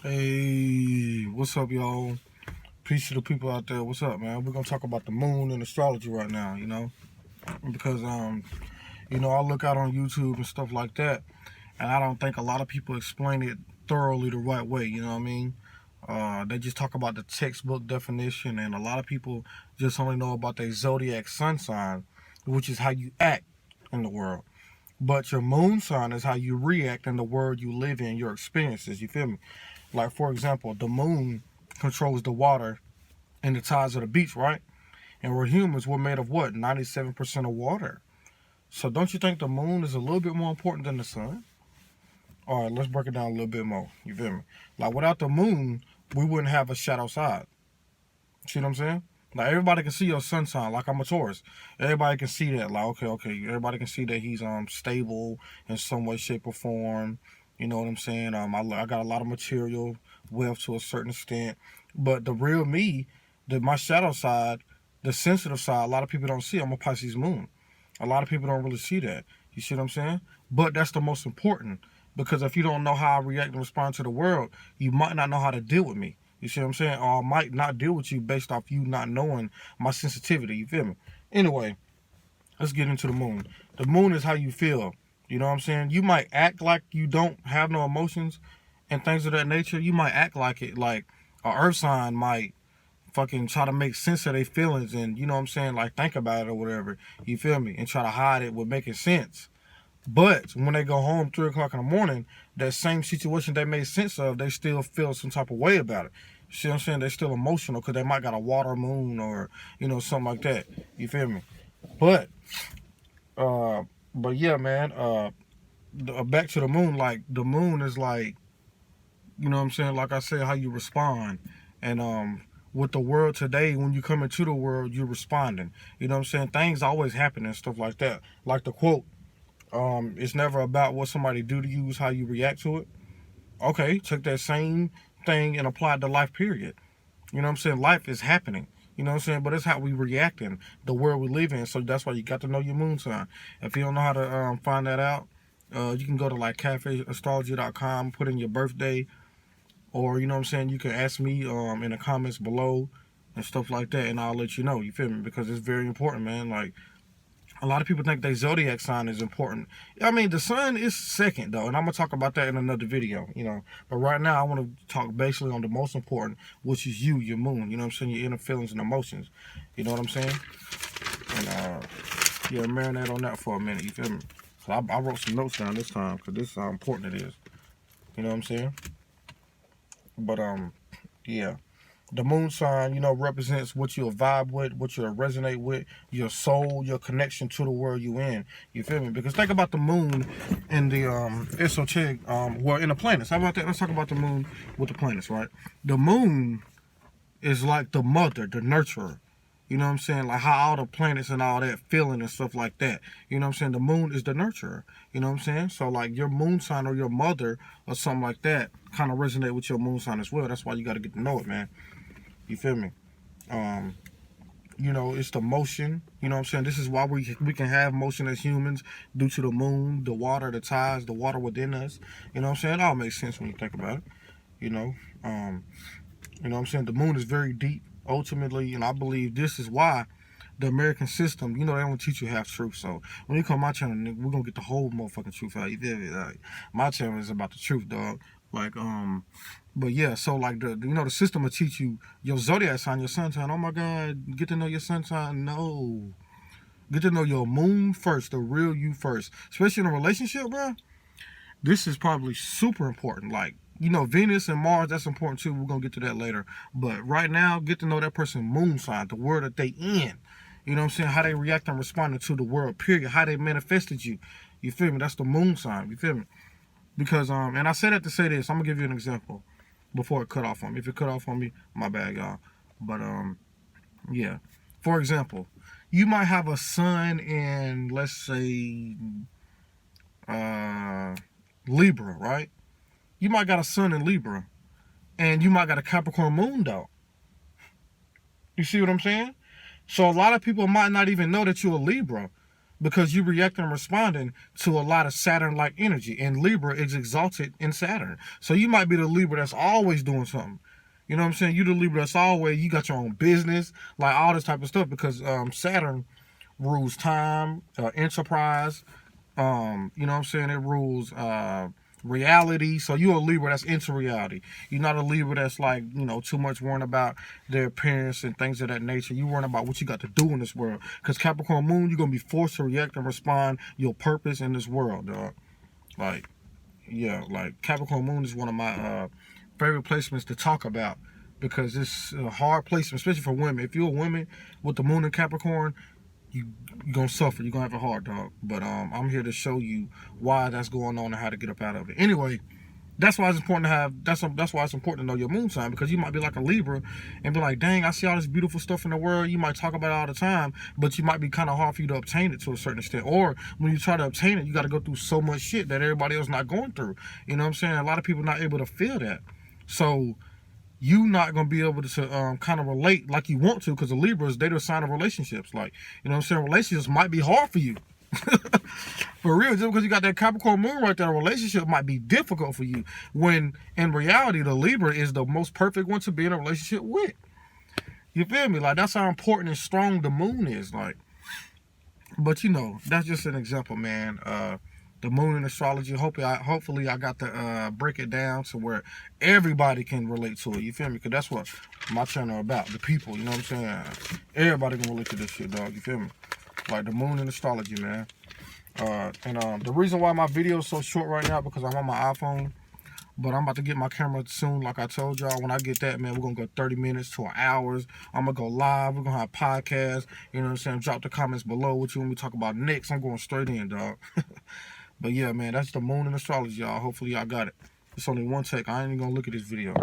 Hey, what's up, y'all? Peace to the people out there. What's up, man? We're gonna talk about the moon and astrology right now, because I look out on YouTube and stuff like that, and I don't think a lot of people explain it thoroughly the right way. You know what I mean? They just talk about the textbook definition, and a lot of people just only know about their zodiac sun sign, which is how you act in the world. But your moon sign is how you react in the world you live in, your experiences. You feel me? Like, for example, the moon controls the water and the tides of the beach, right? And we're humans, we're made of what? 97% of water. So don't you think the moon is a little bit more important than the sun? All right, let's break it down a little bit more. You feel me? Like, without the moon, we wouldn't have a shadow side. See what I'm saying? Like, everybody can see your sun sign. Like, I'm a Taurus. Everybody can see that. Like, okay. Everybody can see that he's stable in some way, shape, or form. You know what I'm saying? I got a lot of material wealth to a certain extent. But the real me, my shadow side, the sensitive side, a lot of people don't see. I'm a Pisces moon. A lot of people don't really see that. You see what I'm saying? But that's the most important. Because if you don't know how I react and respond to the world, you might not know how to deal with me. You see what I'm saying? Or I might not deal with you based off you not knowing my sensitivity. You feel me? Anyway, let's get into the moon. The moon is how you feel. You know what I'm saying? You might act like you don't have no emotions and things of that nature. You might act like it. Like a earth sign might fucking try to make sense of their feelings and, you know what I'm saying, like think about it or whatever. You feel me? And try to hide it with making sense. But when they go home 3 o'clock in the morning, that same situation they made sense of, they still feel some type of way about it. See what I'm saying? They're still emotional because they might got a water moon or something like that. You feel me? But uh, but yeah, man. Back to the moon. Like the moon is like, you know what I'm saying. Like I said, how you respond, and with the world today, when you come into the world, you're responding. You know what I'm saying? Things always happen and stuff like that. Like the quote, it's never about what somebody do to you, it's how you react to it. Okay, take that same thing and apply it to life, period. You know what I'm saying? Life is happening. You know what I'm saying? But it's how we react in the world we live in. So that's why you got to know your moon sign. If you don't know how to find that out, you can go to like cafeastrology.com, put in your birthday, or you know what I'm saying, you can ask me in the comments below and stuff like that, and I'll let you know. You feel me? Because it's very important, man. Like, a lot of people think their zodiac sign is important. I mean, the sun is second, though, and I'm going to talk about that in another video. But right now, I want to talk basically on the most important, which is you, your moon. You know what I'm saying? Your inner feelings and emotions. You know what I'm saying? And, yeah, marinate on that for a minute. You feel me? So I wrote some notes down this time because this is how important it is. You know what I'm saying? But, yeah. The moon sign, represents what you'll vibe with, what you'll resonate with, your soul, your connection to the world you in. You feel me? Because think about the moon and the esoteric, in the planets. How about that? Let's talk about the moon with the planets, right? The moon is like the mother, the nurturer. You know what I'm saying? Like how all the planets and all that feeling and stuff like that. You know what I'm saying? The moon is the nurturer. You know what I'm saying? So like your moon sign or your mother or something like that kind of resonate with your moon sign as well. That's why you got to get to know it, man. You feel me? Um, it's the motion. You know what I'm saying? This is why we can have motion as humans due to the moon, the water, the tides, the water within us. You know what I'm saying? It all makes sense when you think about it. You know, um, you know what I'm saying? The moon is very deep. Ultimately, and I believe this is why the American system, they don't teach you half truth. So when you come to my channel, we're gonna get the whole motherfucking truth out. You feel me? Like, my channel is about the truth, dog. Like, but yeah, so like the system will teach you your zodiac sign, your sun sign. Oh my God, get to know your sun sign. No, get to know your moon first, the real you first. Especially in a relationship, bro. This is probably super important. Like, Venus and Mars, that's important too. We're gonna get to that later. But right now, get to know that person's moon sign, the world that they in. You know what I'm saying? How they react and responded to the world, period. How they manifested you. You feel me? That's the moon sign. You feel me? Because and I said that to say this. I'm gonna give you an example before it cut off on me. If it cut off on me, my bad, y'all. But yeah. For example, you might have a sun in, let's say, uh, Libra, right? You might got a sun in Libra, and you might got a Capricorn moon, though. You see what I'm saying? So a lot of people might not even know that you're a Libra. because you reacting and responding to a lot of Saturn-like energy, and Libra is exalted in Saturn. So you might be the Libra that's always doing something. You know what I'm saying? You the Libra that's always, you got your own business, like all this type of stuff, because Saturn rules time, enterprise. You know what I'm saying? It rules reality. So you're a Libra that's into reality. You're not a Libra that's like, you know, too much worrying about their appearance and things of that nature. You're worrying about what you got to do in this world. Because Capricorn Moon, you're going to be forced to react and respond your purpose in this world, dog. Like, yeah, like Capricorn Moon is one of my favorite placements to talk about, because it's a hard placement, especially for women. If you're a woman with the Moon in Capricorn, you're gonna suffer. You're gonna have a hard dog. But I'm here to show you why that's going on and how to get up out of it. Anyway, that's why it's important to have. That's why it's important to know your moon sign, because you might be like a Libra and be like, dang, I see all this beautiful stuff in the world. You might talk about it all the time, but you might be kind of hard for you to obtain it to a certain extent. Or when you try to obtain it, you got to go through so much shit that everybody else not going through. You know what I'm saying? A lot of people not able to feel that. So you not gonna be able to kind of relate like you want to, because the Libras, they're the sign of relationships. Like, you know what I'm saying? Relationships might be hard for you. For real, just because you got that Capricorn Moon right there, a relationship might be difficult for you, when in reality the Libra is the most perfect one to be in a relationship with. You feel me? Like, that's how important and strong the moon is. Like, but you know, that's just an example, man. The moon in astrology. Hopefully I got to break it down to where everybody can relate to it. You feel me? Because that's what my channel about. The people. You know what I'm saying? Everybody can relate to this shit, dog. You feel me? Like the moon in astrology, man. The reason why my video is so short right now, because I'm on my iPhone. But I'm about to get my camera soon, like I told y'all. When I get that, man, we're going to go 30 minutes to an hour. I'm going to go live. We're going to have podcasts. You know what I'm saying? Drop the comments below what you want me to talk about next. I'm going straight in, dog. But yeah, man, that's the moon in astrology, y'all. Hopefully y'all got it. It's only one take. I ain't even going to look at this video.